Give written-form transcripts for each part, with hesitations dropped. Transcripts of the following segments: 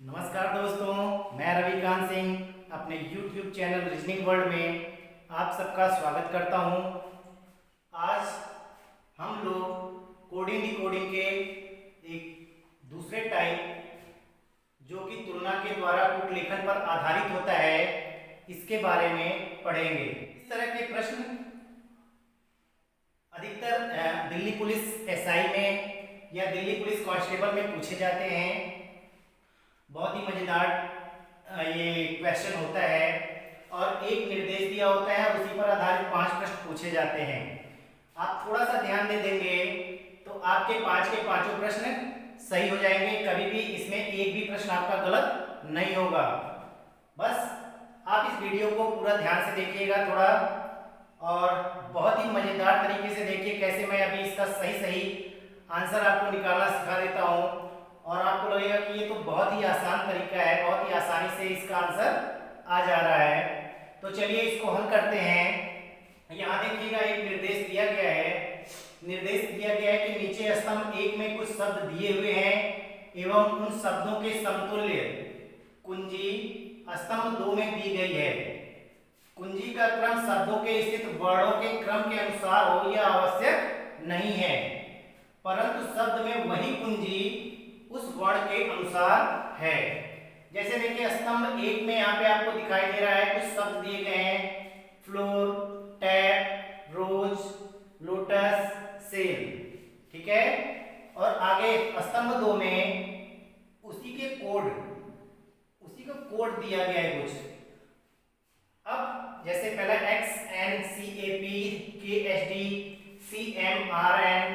नमस्कार दोस्तों, मैं रविकांत सिंह अपने YouTube चैनल रीजनिंग वर्ल्ड में आप सबका स्वागत करता हूं। आज हम लोग कोडिंग डिकोडिंग के एक दूसरे टाइप जो कि तुलना के द्वारा कूट लेखन पर आधारित होता है, इसके बारे में पढ़ेंगे। इस तरह के प्रश्न अधिकतर दिल्ली पुलिस एसआई में या दिल्ली पुलिस कांस्टेबल में पूछे जाते हैं। बहुत ही मजेदार ये क्वेश्चन होता है और एक निर्देश दिया होता है और उसी पर आधारित 5 प्रश्न पूछे जाते हैं। आप थोड़ा सा ध्यान दे देंगे तो आपके 5 के 5 प्रश्न सही हो जाएंगे। कभी भी इसमें एक भी प्रश्न आपका गलत नहीं होगा। बस आप इस वीडियो को पूरा ध्यान से देखिएगा थोड़ा, और बहुत ही मजेदार तरीके से देखिए कैसे मैं अभी इसका सही आंसर आपको निकालना सिखा देता हूँ। और आपको लगेगा कि ये तो बहुत ही आसान तरीका है, बहुत ही आसानी से इसका आंसर आ जा रहा है। तो चलिए इसको हल करते हैं। यहाँ देखिएगा एक निर्देश दिया गया है। निर्देश दिया गया है कि नीचे स्तंभ 1 में कुछ शब्द दिए हुए हैं एवं उन शब्दों के समतुल्य कुंजी स्तंभ 2 में दी गई है। कुंजी का क्रम शब्दों के स्थित वर्णों के क्रम के अनुसार हो यह आवश्यक नहीं है, परंतु शब्द में वही कुंजी उस वर्ण के अनुसार है। जैसे देखिए स्तंभ 1 में यहाँ पे आपको दिखाई दे रहा है कुछ शब्द दिए गए हैं, फ्लोर, टैप, रोज, लोटस, सेल, ठीक है। और आगे स्तंभ 2 में उसी का कोड दिया गया है कुछ। अब जैसे पहला XNCAP, KSD, CMRN,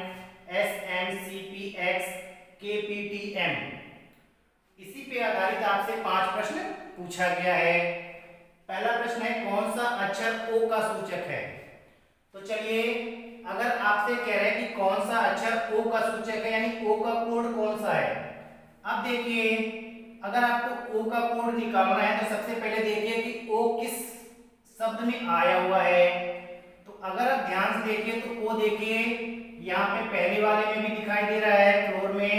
SMCPX, KPTM, इसी पे आधारित आपसे 5 प्रश्न पूछा गया है। पहला प्रश्न है कौन सा अक्षर O का सूचक है। तो चलिए, अगर आपसे कह रहे हैं कि कौन सा अक्षर O का सूचक है, यानी O का कोड कौन सा है। अब देखिए, अगर आपको O का कोड निकालना है तो सबसे पहले देखिए कि O किस शब्द में आया हुआ है। तो अगर आप ध्यान से देखिए तो O देखिए यहाँ पे पहले वाले में भी दिखाई दे रहा है, फ्लोर में,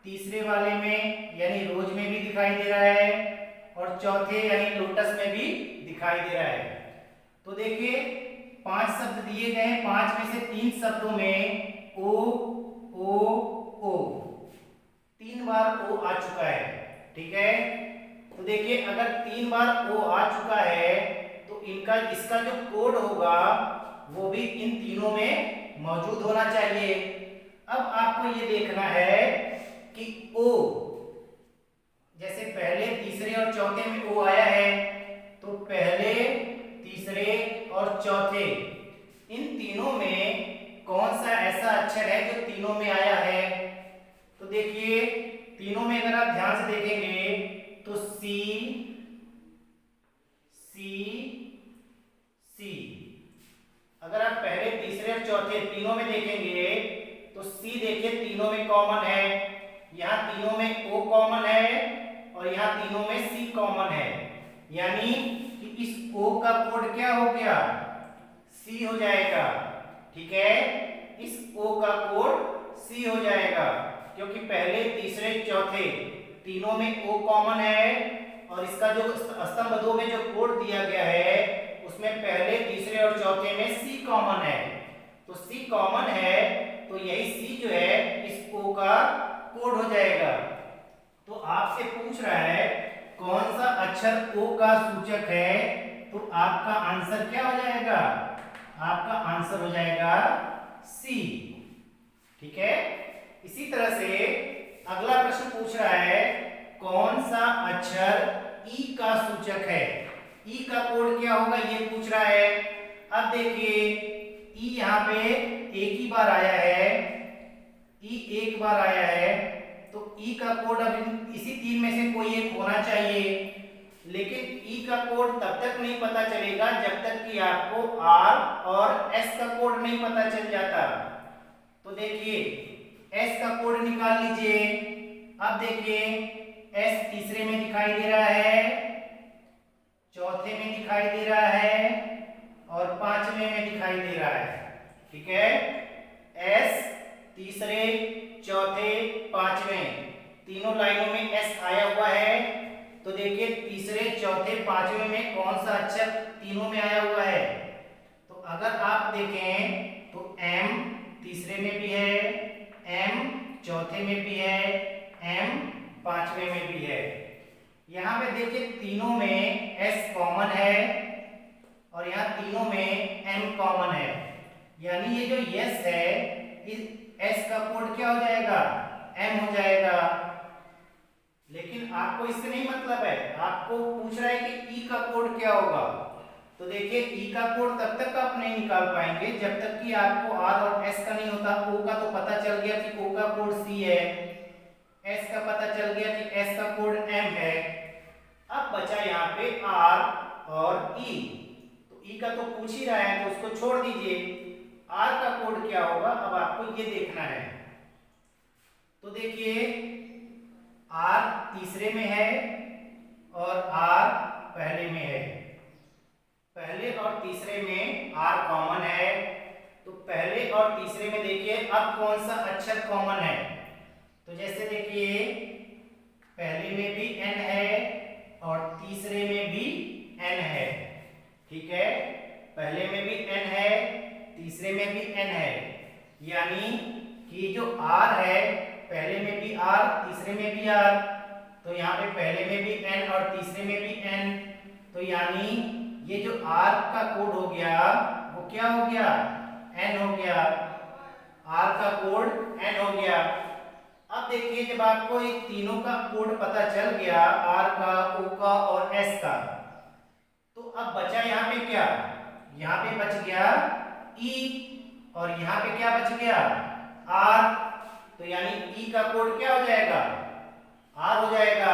तीसरे वाले में यानी रोज में भी दिखाई दे रहा है, और चौथे यानी लोटस में भी दिखाई दे रहा है। तो देखिए 5 शब्द दिए गए हैं, 5 में से 3 शब्दों में ओ ओ ओ 3 बार ओ आ चुका है, ठीक है। तो देखिए अगर 3 बार ओ आ चुका है तो इसका जो कोड होगा वो भी इन तीनों में मौजूद होना चाहिए। अब आपको ये देखना है कि ओ, जैसे पहले, तीसरे और चौथे में ओ आया है, तो पहले, तीसरे और चौथे इन तीनों में कौन सा ऐसा अक्षर है जो तीनों में आया है। तो देखिए तीनों में अगर आप ध्यान से देखेंगे तो सी सी सी, अगर आप पहले, तीसरे और चौथे तीनों में देखेंगे तो सी देखिए तीनों में कॉमन है, यहाँ तीनों में ओ कॉमन है और यहाँ तीनों में सी कॉमन है। यानी कि इस ओ का कोड क्या हो गया, सी हो जाएगा, ठीक है। इस ओ का कोड सी हो जाएगा क्योंकि पहले, तीसरे, चौथे तीनों में ओ कॉमन है, और इसका जो स्तंभ 2 में जो कोड दिया गया है उसमें पहले, तीसरे और चौथे में सी कॉमन है। तो सी कॉमन है तो यही सी जो है इस ओ का कोड हो जाएगा। तो आपसे पूछ रहा है कौन सा अक्षर ओ का सूचक है, तो आपका आंसर क्या हो जाएगा, आपका आंसर हो जाएगा सी, ठीक है। इसी तरह से अगला प्रश्न पूछ रहा है कौन सा अक्षर ई का सूचक है। ई का कोड क्या होगा ये पूछ रहा है। अब देखिए ई यहाँ पे एक ही बार आया है, ई एक बार आया है, तो ई का कोड अब इसी 3 में से कोई एक होना चाहिए। लेकिन ई का कोड तब तक नहीं पता चलेगा जब तक कि आपको आर और एस का कोड नहीं पता चल जाता। तो देखिए एस का कोड निकाल लीजिए। अब देखिए एस तीसरे में दिखाई दे रहा है, चौथे में दिखाई दे रहा है और 5वें में दिखाई दे रहा है, ठीक है। एस तीसरे, चौथे, 5वें तीनों लाइनों में एस आया हुआ है। तो देखिए तीसरे, चौथे, पांचवें में कौन सा अक्षर तीनों में आया हुआ है? तो अगर आप देखें तो एम तीसरे में भी है, एम चौथे में भी है, एम पांचवें में भी है। यहाँ पे देखिए तीनों में एस कॉमन है और यहाँ तीनों में एम कॉमन है। यानी ये जो यस है, इस एस का कोड क्या हो जाएगा? एम हो जाएगा। लेकिन आपको इससे नहीं मतलब है, आपको पूछ रहा है कि ई का कोड क्या होगा। तो देखिए ई का कोड तब तक आप नहीं निकाल पाएंगे जब तक कि आपको आर और एस का नहीं होता। ओ का तो पता चल गया कि ओ का कोड सी है, एस का पता चल गया कि एस का कोड एम है। अब बचा यहाँ पे आर और ई। तो ई का तो पूछ ही रहा है तो उसको छोड़ दीजिए। आर का कोड क्या होगा अब आपको ये देखना है। तो देखिए आर तीसरे में है और आर पहले में है। पहले और तीसरे में आर कॉमन है। तो पहले और तीसरे में देखिए अब कौन सा अक्षर कॉमन है? तो जैसे देखिए पहले में भी एन है और तीसरे में भी एन है। ठीक है, पहले में भी एन है, तीसरे में भी एन है। यानी कि जो आर है, पहले में भी आर, तीसरे में भी आर, तो यहाँ पे पहले में भी एन और तीसरे में भी एन। तो यानी ये जो आर का कोड हो गया वो क्या हो गया? एन हो गया। आर का कोड एन हो गया। अब देखिए जब आपको ये तीनों का कोड पता चल गया, आर का, ओ का और एस का, तो अब बचा यहाँ पे क्या? यहाँ पे बच गया ई और यहाँ पे क्या बच गया? आर। तो यानी ई का कोड क्या हो जाएगा? आर हो जाएगा।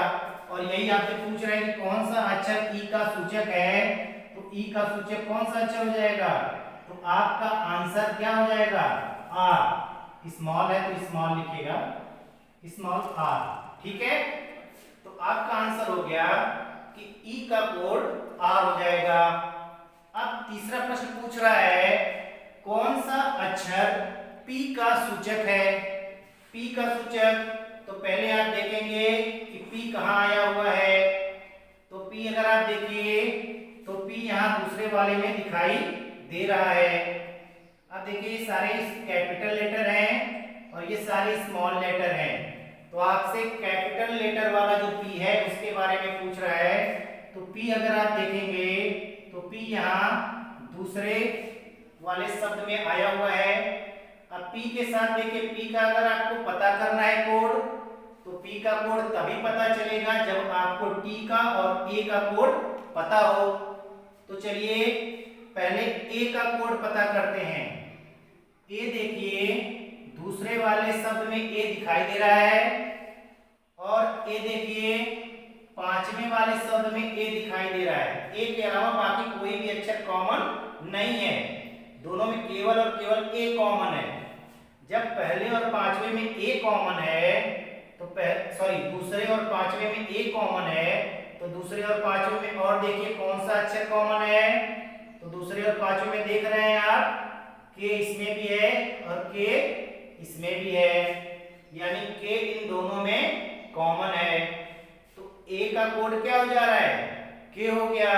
और यही आपसे पूछ रहा है कि कौन सा अक्षर ई का सूचक है। तो ई का सूचक कौन सा अक्षर हो जाएगा? तो आपका आंसर क्या हो जाएगा? आर। स्मॉल है तो स्मॉल लिखिएगा, स्मॉल आर। ठीक है, तो आपका आंसर हो गया कि ई का कोड आर हो जाएगा। अब तीसरा प्रश्न पूछ रहा है कौन सा अक्षर पी का सूचक है? पी का सूचक, तो पहले आप देखेंगे कि पी कहाँ आया हुआ है। तो पी अगर आप देखिए तो पी यहाँ दूसरे वाले में दिखाई दे रहा है। अब देखिए ये सारे कैपिटल लेटर हैं और ये सारे स्मॉल लेटर हैं। तो आपसे कैपिटल लेटर वाला जो पी है उसके बारे में पूछ रहा है। तो पी अगर आप देखेंगे तो पी यहाँ दूसरे वाले शब्द में आया हुआ है। अब पी के साथ देखिए पी का अगर आपको पता करना है कोड, तो पी का कोड तभी पता चलेगा जब आपको टी का और ए का कोड पता हो। तो चलिए पहले ए का कोड पता करते हैं। ए देखिए दूसरे वाले शब्द में ए दिखाई दे रहा है और ए देखिए पांचवें वाले शब्द में ए दिखाई दे रहा है। ए के अलावा बाकी कोई भी अक्षर कॉमन नहीं है, दोनों में केवल और केवल ए कॉमन है। जब पहले और पांचवें में ए कॉमन है तो दूसरे और पांचवें में ए कॉमन है, तो दूसरे और पांचवें में और देखिए कौन सा अक्षर कॉमन है। तो दूसरे और पांचवें में देख रहे हैं आप के इसमें भी है और के इसमें भी है, यानी के इन दोनों में कॉमन है। तो ए का कोड क्या हो जा रहा है? के हो गया।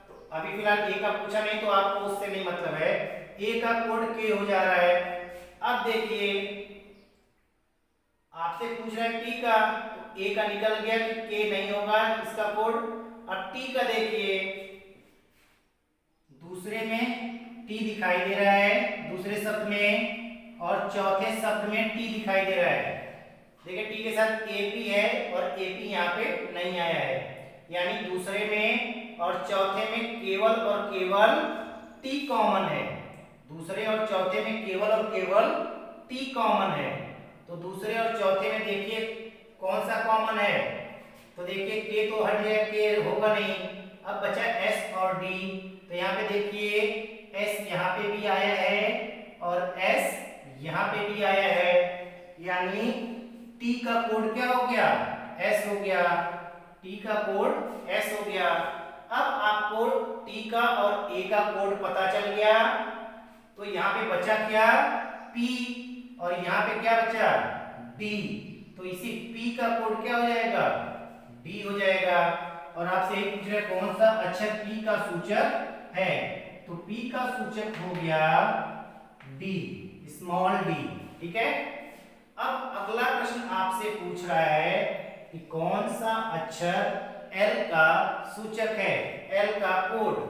तो अभी फिलहाल ए का पूछा नहीं तो आपको उससे नहीं मतलब है, ए का कोड के हो जा रहा है। अब देखिए आपसे पूछ रहा है टी का, तो ए का निकल गया कि के नहीं होगा इसका कोड। अब टी का देखिए दूसरे में टी दिखाई दे रहा है दूसरे शब्द में और चौथे शब्द में टी दिखाई दे रहा है। देखिए टी के साथ एपी है और एपी यहाँ पे नहीं आया है, यानी दूसरे में और चौथे में केवल और केवल टी कॉमन है। दूसरे और चौथे में केवल और केवल टी कॉमन है। तो दूसरे और चौथे में देखिए कौन सा कॉमन है? तो देखिए के तो हट गया, के होगा नहीं। अब बचा एस और डी। तो यहाँ पे देखिए एस यहाँ पे भी आया है और एस यहाँ पे भी आया है, यानी टी का कोड क्या हो गया? एस हो गया। टी का कोड एस हो गया। अब आपको टी का और ए का कोड पता चल गया। तो यहाँ पे बचा क्या? पी और यहाँ पे क्या बचा? डी। तो तो इसी P का कोड क्या हो जाएगा, D हो जाएगा। और आपसे एक पूछ रहे कौन सा अक्षर P का सूचक है, तो P का सूचक हो गया D, स्मॉल d। ठीक है। अब अगला प्रश्न आपसे पूछ रहा है कि कौन सा अक्षर L का सूचक है, L का कोड।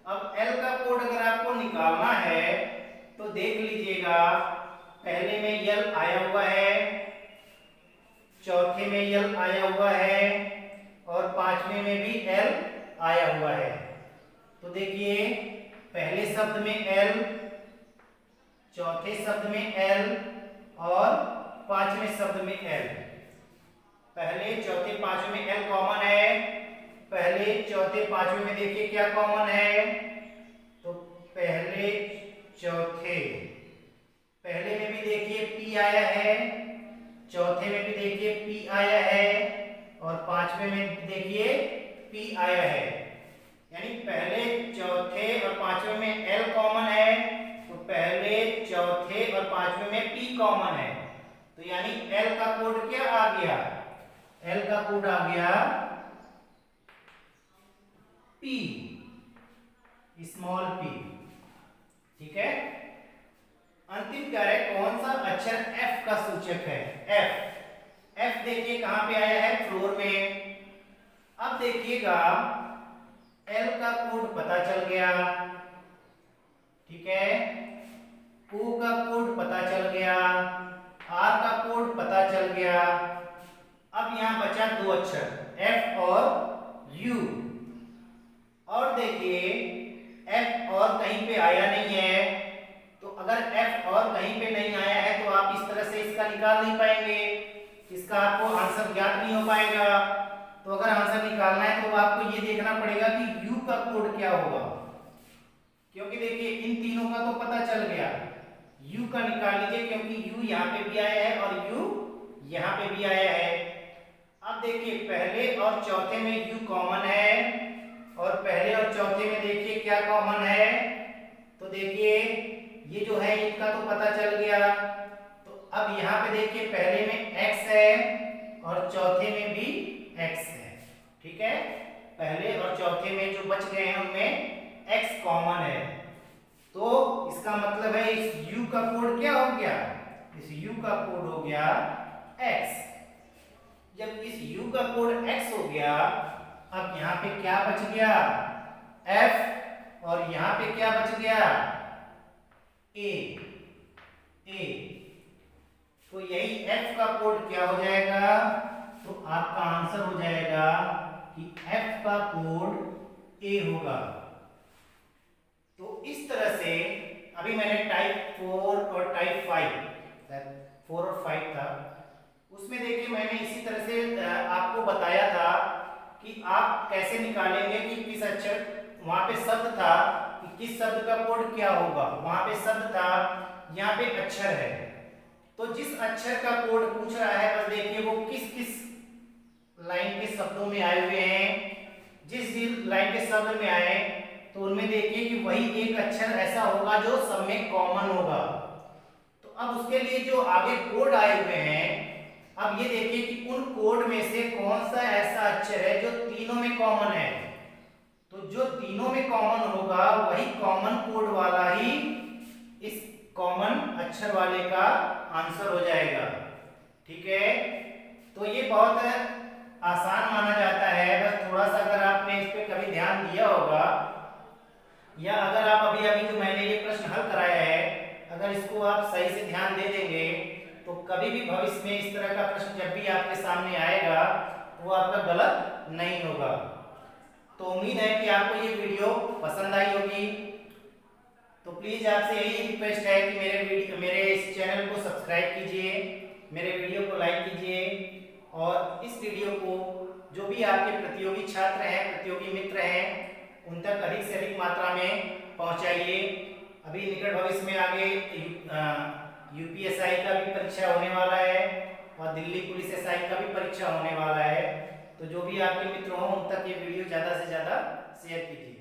अब L का कोड अगर आपको निकालना है तो देख लीजिएगा, पहले में L आया हुआ है, चौथे में L आया हुआ है और पांचवें में भी L आया हुआ है। तो देखिए पहले शब्द में L, चौथे शब्द में L और पांचवें शब्द में L। पहले चौथे पांचवें में L कॉमन है, पहले चौथे पांचवें में देखिए क्या कॉमन है, तो पहले चौथे, पहले में भी देखिए P आया है, चौथे में भी देखिए P आया है और पांचवें में देखिए P आया है। यानी पहले चौथे और पांचवें में L कॉमन है, तो पहले चौथे और पांचवें में P कॉमन है। तो यानी L का कोड क्या आ गया, L का कोड आ गया P, स्मॉल p। ठीक है। अंतिम क्या है, कौन सा अक्षर F का सूचक है, F देखिए कहां पे आया है, फ्लोर में। अब देखिएगा L का कोड पता चल गया, ठीक है, O का कोड पता चल गया, R का कोड पता चल गया। अब यहां बचा दो अक्षर F और U। और देखिए F और कहीं पे आया नहीं है, तो अगर F और कहीं पे नहीं आया है तो आप इस तरह से इसका निकाल नहीं पाएंगे, इसका आपको आंसर ज्ञात नहीं हो पाएगा। तो अगर आंसर निकालना है तो आपको ये देखना पड़ेगा कि U का कोड क्या होगा, क्योंकि देखिए इन तीनों का तो पता चल गया, U का निकाल लीजिए क्योंकि U यहाँ पे भी आया है और U यहाँ पे भी आया है। अब देखिए पहले और चौथे में U कॉमन है और पहले और चौथे में देखिए क्या कॉमन है, तो देखिए ये जो है इनका तो पता चल गया। तो अब यहाँ पे देखिए पहले में x है और चौथे में भी x है। ठीक है, पहले और चौथे में जो बच गए हैं उनमें x कॉमन है, तो इसका मतलब है इस u का कोड क्या हो गया, इस u का कोड हो गया x। जब इस u का कोड x हो गया, अब यहाँ पे क्या बच गया, f, और यहाँ पे क्या बच गया, a। तो यही f का कोड क्या हो जाएगा, तो आपका आंसर हो जाएगा कि f का कोड a होगा। तो इस तरह से अभी मैंने टाइप 4 और टाइप 5, 4 और 5 था, उसमें देखिए मैंने इसी तरह से आपको बताया था कि आप कैसे निकालेंगे कि किस अक्षर, वहां पे शब्द था कि किस शब्द का कोड क्या होगा, वहां पे शब्द था, यहाँ पे अक्षर है। तो जिस अक्षर का कोड पूछ रहा है बस देखिए वो किस किस लाइन के शब्दों में आए हुए हैं, जिस लाइन के शब्द में आए तो उनमें देखिए कि वही एक अक्षर ऐसा होगा जो सब में कॉमन होगा। तो अब उसके लिए जो आगे कोड आए हुए हैं, अब ये देखिए कि उन कोड में से कौन सा ऐसा अक्षर है जो तीनों में कॉमन है। तो जो तीनों में कॉमन होगा वही कॉमन कोड वाला ही इस कॉमन अक्षर वाले का आंसर हो जाएगा। ठीक है, तो ये बहुत आसान माना जाता है, बस थोड़ा सा अगर आपने इस पे कभी ध्यान दिया होगा, या अगर आप अभी अभी जो मैंने ये प्रश्न हल कराया है अगर इसको आप सही से ध्यान दे देंगे तो कभी भी भविष्य में इस तरह का प्रश्न जब भी आपके सामने आएगा वो आपका गलत नहीं होगा। तो उम्मीद है कि आपको ये वीडियो पसंद आई होगी। तो प्लीज आपसे यही रिक्वेस्ट है कि मेरे इस चैनल को सब्सक्राइब कीजिए, मेरे वीडियो को लाइक कीजिए और इस वीडियो को जो भी आपके प्रतियोगी छात्र हैं, प्रतियोगी मित्र हैं, उन तक अधिक से अधिक मात्रा में पहुंचाइए। अभी निकट भविष्य में आगे यूपीएसआई का भी परीक्षा होने वाला है और दिल्ली पुलिस एसआई का भी परीक्षा होने वाला है। तो जो भी आपके मित्र हों उन तक ये वीडियो ज़्यादा से ज़्यादा शेयर कीजिए।